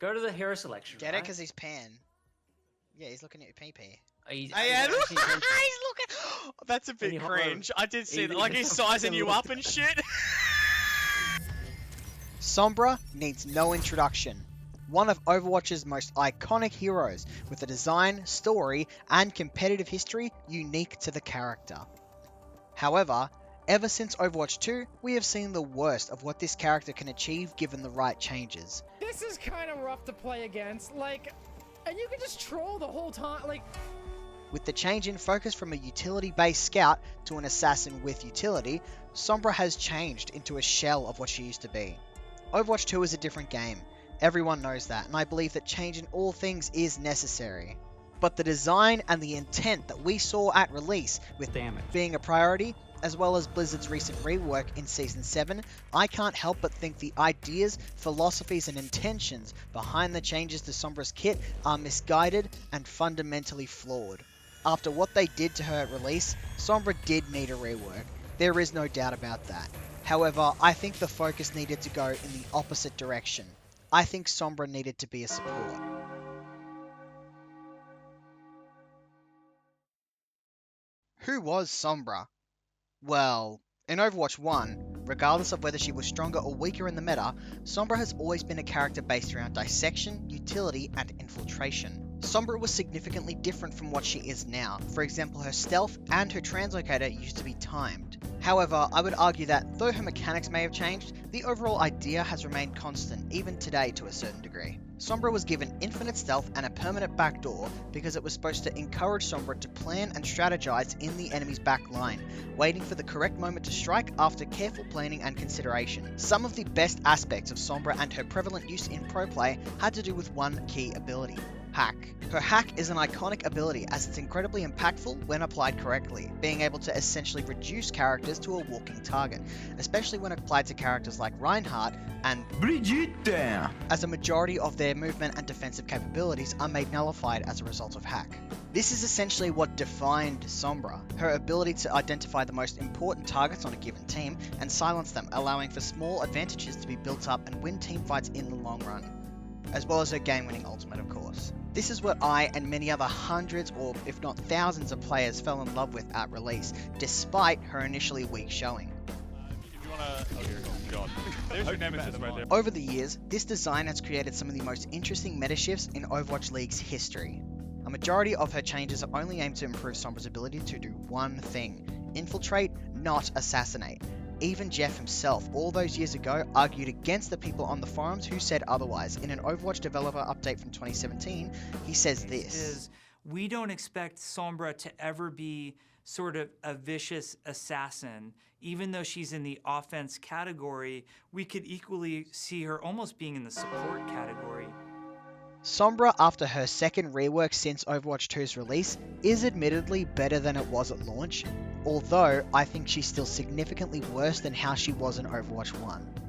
Go to the hero selection. Get it? Right? Because he's pan. Yeah, he's looking at your PP. He's Yeah, actually he's Penta. looking. That's a bit you hold cringe. I did see he- that. Like he's he sizing fucking you looks up and shit. Sombra needs no introduction. One of Overwatch's most iconic heroes, with a design, story, and competitive history unique to the character. However, ever since Overwatch 2, we have seen the worst of what this character can achieve given the right changes. This is kind of rough to play against, like, and you can just troll the whole time, like... With the change in focus from a utility-based scout to an assassin with utility, Sombra has changed into a shell of what she used to be. Overwatch 2 is a different game. Everyone knows that, and I believe that change in all things is necessary. But the design and the intent that we saw at release, with Damage. being a priority, as well as Blizzard's recent rework in Season 7, I can't help but think the ideas, philosophies, and intentions behind the changes to Sombra's kit are misguided and fundamentally flawed. After what they did to her at release, Sombra did need a rework. There is no doubt about that. However, I think the focus needed to go in the opposite direction. I think Sombra needed to be a support. Who was Sombra? Well, in Overwatch 1, regardless of whether she was stronger or weaker in the meta, Sombra has always been a character based around dissection, utility, and infiltration. Sombra was significantly different from what she is now. For example, her stealth and her translocator used to be timed. However, I would argue that though her mechanics may have changed, the overall idea has remained constant, even today to a certain degree. Sombra was given infinite stealth and a permanent backdoor because it was supposed to encourage Sombra to plan and strategize in the enemy's back line, waiting for the correct moment to strike after careful planning and consideration. Some of the best aspects of Sombra and her prevalent use in pro play had to do with one key ability: Hack. Her hack is an iconic ability as it's incredibly impactful when applied correctly, being able to essentially reduce characters to a walking target, especially when applied to characters like Reinhardt and Brigittes, as a majority of their movement and defensive capabilities are made nullified as a result of hack. This is essentially what defined Sombra, her ability to identify the most important targets on a given team and silence them, allowing for small advantages to be built up and win teamfights in the long run, as well as her game-winning ultimate, of course. This is what I and many other hundreds or if not thousands of players fell in love with at release, despite her initially weak showing. If you wanna... Oh dear God. There's your nemesis right there. Over the years, this design has created some of the most interesting meta shifts in Overwatch League's history. A majority of her changes are only aimed to improve Sombra's ability to do one thing: infiltrate, not assassinate. Even Jeff himself, all those years ago, argued against the people on the forums who said otherwise. In an Overwatch developer update from 2017, he says this: we don't expect Sombra to ever be sort of a vicious assassin. Even though she's in the offense category, we could equally see her almost being in the support category. Sombra, after her second rework since Overwatch 2's release, is admittedly better than it was at launch, although I think she's still significantly worse than how she was in Overwatch 1.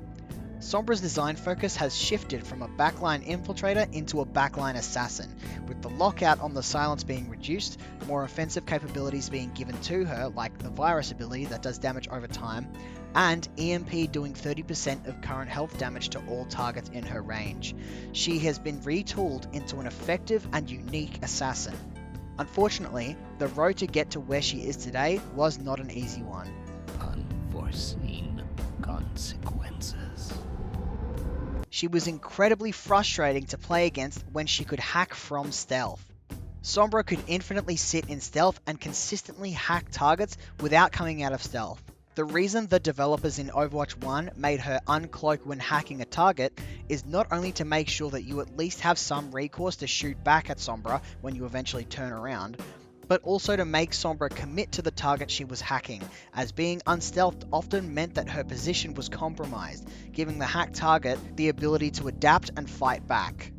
Sombra's design focus has shifted from a backline infiltrator into a backline assassin, with the lockout on the silence being reduced, more offensive capabilities being given to her, like the virus ability that does damage over time, and EMP doing 30% of current health damage to all targets in her range. She has been retooled into an effective and unique assassin. Unfortunately, the road to get to where she is today was not an easy one. unforeseen consequences. She was incredibly frustrating to play against when she could hack from stealth. Sombra could infinitely sit in stealth and consistently hack targets without coming out of stealth. The reason the developers in Overwatch 1 made her uncloak when hacking a target is not only to make sure that you at least have some recourse to shoot back at Sombra when you eventually turn around, but also to make Sombra commit to the target she was hacking, as being unstealthed often meant that her position was compromised, giving the hacked target the ability to adapt and fight back.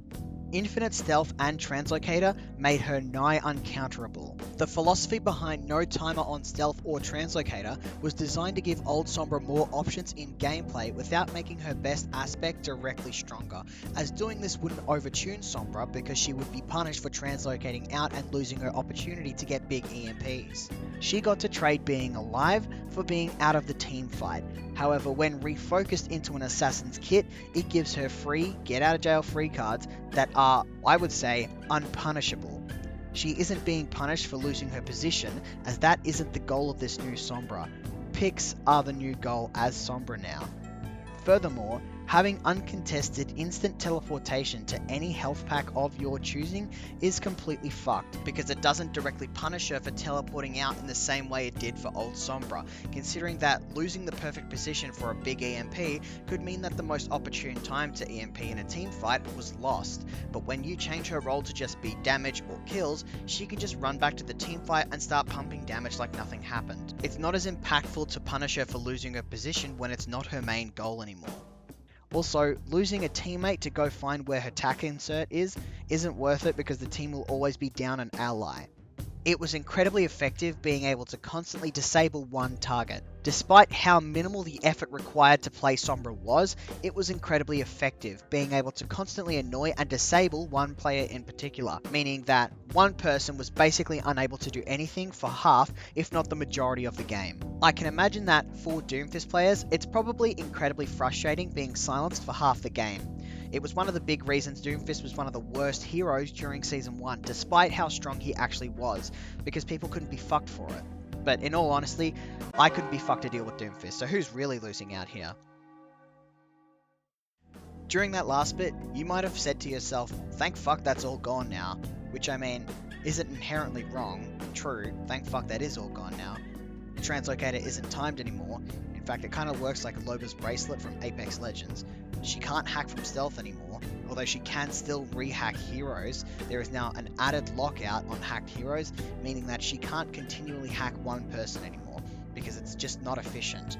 Infinite stealth and translocator made her nigh uncounterable. The philosophy behind no timer on stealth or translocator was designed to give old Sombra more options in gameplay without making her best aspect directly stronger, as doing this wouldn't overtune Sombra because she would be punished for translocating out and losing her opportunity to get big EMPs. She got to trade being alive for being out of the team fight, However, when refocused into an assassin's kit, it gives her free, get out of jail free cards that are, I would say, unpunishable. She isn't being punished for losing her position, as that isn't the goal of this new Sombra. Picks are the new goal as Sombra now. Furthermore, having uncontested instant teleportation to any health pack of your choosing is completely fucked, because it doesn't directly punish her for teleporting out in the same way it did for old Sombra, considering that losing the perfect position for a big EMP could mean that the most opportune time to EMP in a team fight was lost. But when you change her role to just be damage or kills, she can just run back to the team fight and start pumping damage like nothing happened. It's not as impactful to punish her for losing her position when it's not her main goal anymore. Also, losing a teammate to go find where her tack insert isn't worth it, because the team will always be down an ally. It was incredibly effective being able to constantly disable one target. Despite how minimal the effort required to play Sombra was, it was incredibly effective, being able to constantly annoy and disable one player in particular, meaning that one person was basically unable to do anything for half, if not the majority of the game. I can imagine that for Doomfist players, it's probably incredibly frustrating being silenced for half the game. It was one of the big reasons Doomfist was one of the worst heroes during Season 1, despite how strong he actually was, because people couldn't be fucked for it. But in all honesty, I couldn't be fucked to deal with Doomfist, so who's really losing out here? During that last bit, you might have said to yourself, thank fuck that's all gone now, which I mean, isn't inherently wrong. True, thank fuck that is all gone now. The translocator isn't timed anymore. In fact, it kind of works like Loba's bracelet from Apex Legends. She can't hack from stealth anymore, although she can still re-hack heroes. There is now an added lockout on hacked heroes, meaning that she can't continually hack one person anymore, because it's just not efficient.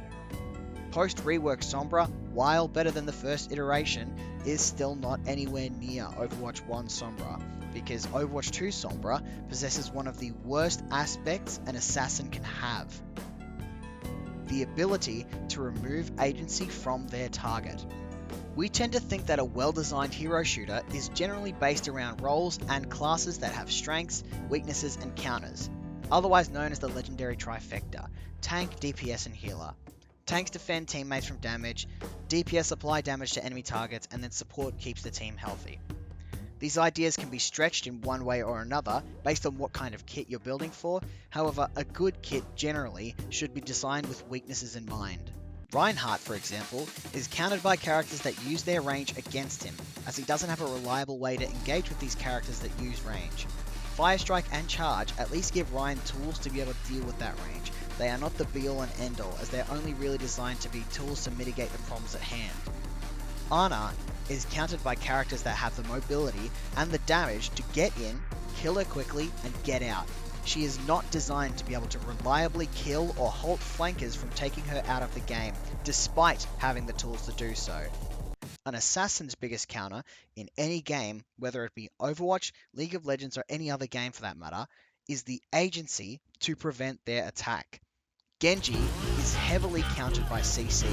Post-rework Sombra, while better than the first iteration, is still not anywhere near Overwatch 1 Sombra, because Overwatch 2 Sombra possesses one of the worst aspects an assassin can have: the ability to remove agency from their target. We tend to think that a well-designed hero shooter is generally based around roles and classes that have strengths, weaknesses, and counters, otherwise known as the legendary trifecta: tank, DPS, and healer. Tanks defend teammates from damage, DPS apply damage to enemy targets, and then support keeps the team healthy. These ideas can be stretched in one way or another based on what kind of kit you're building for. However, a good kit generally should be designed with weaknesses in mind. Reinhardt, for example, is countered by characters that use their range against him, as he doesn't have a reliable way to engage with these characters that use range. Firestrike and Charge at least give Ryan tools to be able to deal with that range. They are not the be-all and end-all, as they're only really designed to be tools to mitigate the problems at hand. Ana is countered by characters that have the mobility and the damage to get in, kill her quickly, and get out. She is not designed to be able to reliably kill or halt flankers from taking her out of the game, despite having the tools to do so. An assassin's biggest counter in any game, whether it be Overwatch, League of Legends, or any other game for that matter, is the agency to prevent their attack. Genji is heavily countered by CC,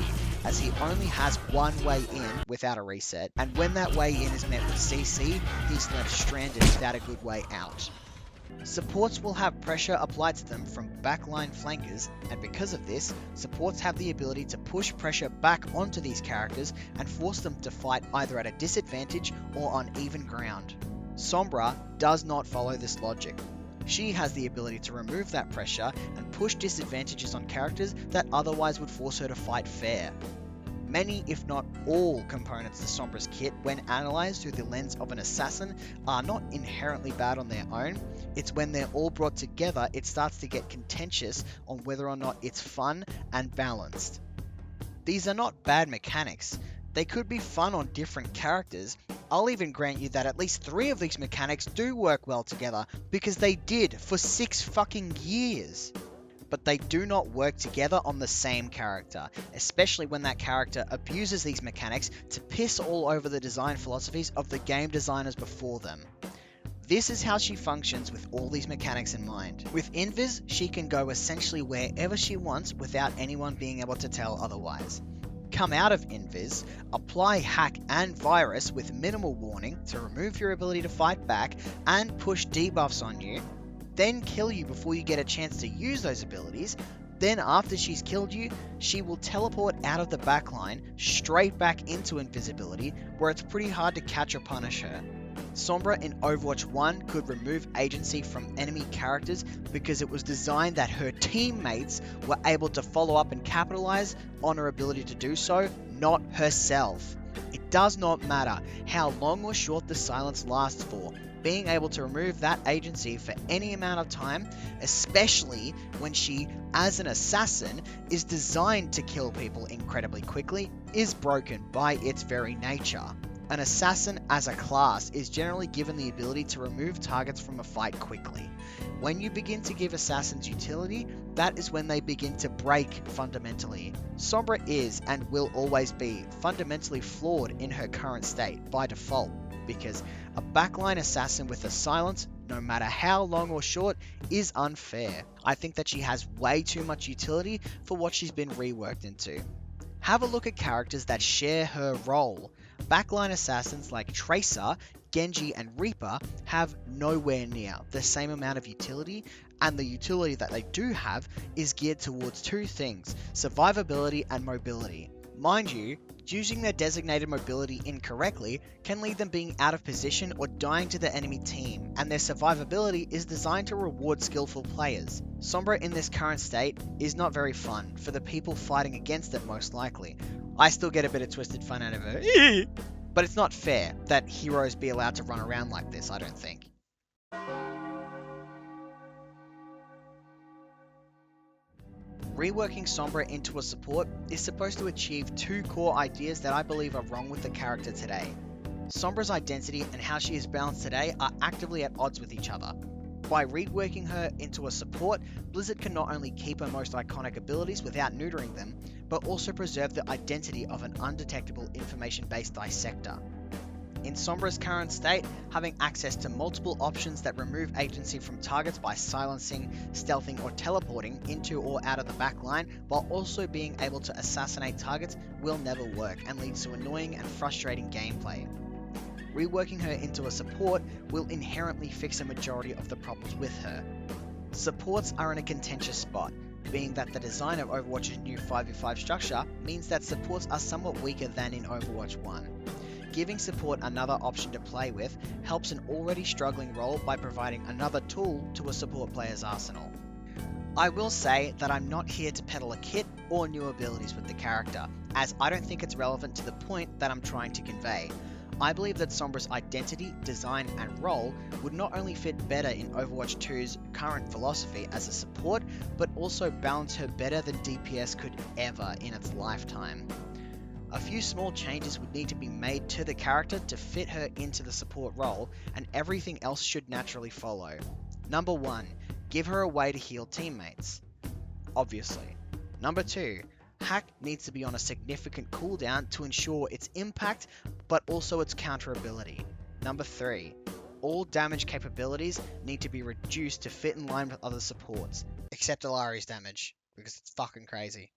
as he only has one way in without a reset, and when that way in is met with CC, he's left stranded without a good way out. Supports will have pressure applied to them from backline flankers, and because of this, supports have the ability to push pressure back onto these characters and force them to fight either at a disadvantage or on even ground. Sombra does not follow this logic. She has the ability to remove that pressure and push disadvantages on characters that otherwise would force her to fight fair. Many, if not all, components of Sombra's kit, when analysed through the lens of an assassin, are not inherently bad on their own. It's when they're all brought together it starts to get contentious on whether or not it's fun and balanced. These are not bad mechanics. They could be fun on different characters. I'll even grant you that at least 3 of these mechanics do work well together, because they did for 6 fucking years. But they do not work together on the same character, especially when that character abuses these mechanics to piss all over the design philosophies of the game designers before them. This is how she functions with all these mechanics in mind. With Invis, she can go essentially wherever she wants without anyone being able to tell otherwise. Come out of Invis, apply Hack and Virus with minimal warning to remove your ability to fight back and push debuffs on you, then kill you before you get a chance to use those abilities, Then after she's killed you, she will teleport out of the backline straight back into invisibility, where it's pretty hard to catch or punish her. Sombra in Overwatch 1 could remove agency from enemy characters because it was designed that her teammates were able to follow up and capitalize on her ability to do so, not herself. It does not matter how long or short the silence lasts for, being able to remove that agency for any amount of time, especially when she, as an assassin, is designed to kill people incredibly quickly, is broken by its very nature. An assassin as a class is generally given the ability to remove targets from a fight quickly. When you begin to give assassins utility, that is when they begin to break fundamentally. Sombra is and will always be fundamentally flawed in her current state by default, because a backline assassin with a silence, no matter how long or short, is unfair. I think that she has way too much utility for what she's been reworked into. Have a look at characters that share her role. Backline assassins like Tracer, Genji, and Reaper have nowhere near the same amount of utility, and the utility that they do have is geared towards two things: survivability and mobility. Mind you, using their designated mobility incorrectly can lead them being out of position or dying to the enemy team, and their survivability is designed to reward skillful players. Sombra in this current state is not very fun for the people fighting against it, most likely. I still get a bit of twisted fun out of her, but it's not fair that heroes be allowed to run around like this, I don't think. Reworking Sombra into a support is supposed to achieve two core ideas that I believe are wrong with the character today. Sombra's identity and how she is balanced today are actively at odds with each other. By reworking her into a support, Blizzard can not only keep her most iconic abilities without neutering them, but also preserve the identity of an undetectable information-based dissector. In Sombra's current state, having access to multiple options that remove agency from targets by silencing, stealthing, or teleporting into or out of the backline, while also being able to assassinate targets, will never work and leads to annoying and frustrating gameplay. Reworking her into a support will inherently fix a majority of the problems with her. Supports are in a contentious spot, being that the design of Overwatch's new 5v5 structure means that supports are somewhat weaker than in Overwatch 1. Giving support another option to play with helps an already struggling role by providing another tool to a support player's arsenal. I will say that I'm not here to peddle a kit or new abilities with the character, as I don't think it's relevant to the point that I'm trying to convey. I believe that Sombra's identity, design, and role would not only fit better in Overwatch 2's current philosophy as a support, but also balance her better than DPS could ever in its lifetime. A few small changes would need to be made to the character to fit her into the support role, and everything else should naturally follow. Number 1, give her a way to heal teammates. Obviously. Number 2, Hack needs to be on a significant cooldown to ensure its impact, but also its counterability. Number 3, all damage capabilities need to be reduced to fit in line with other supports, except Alari's damage, because it's fucking crazy.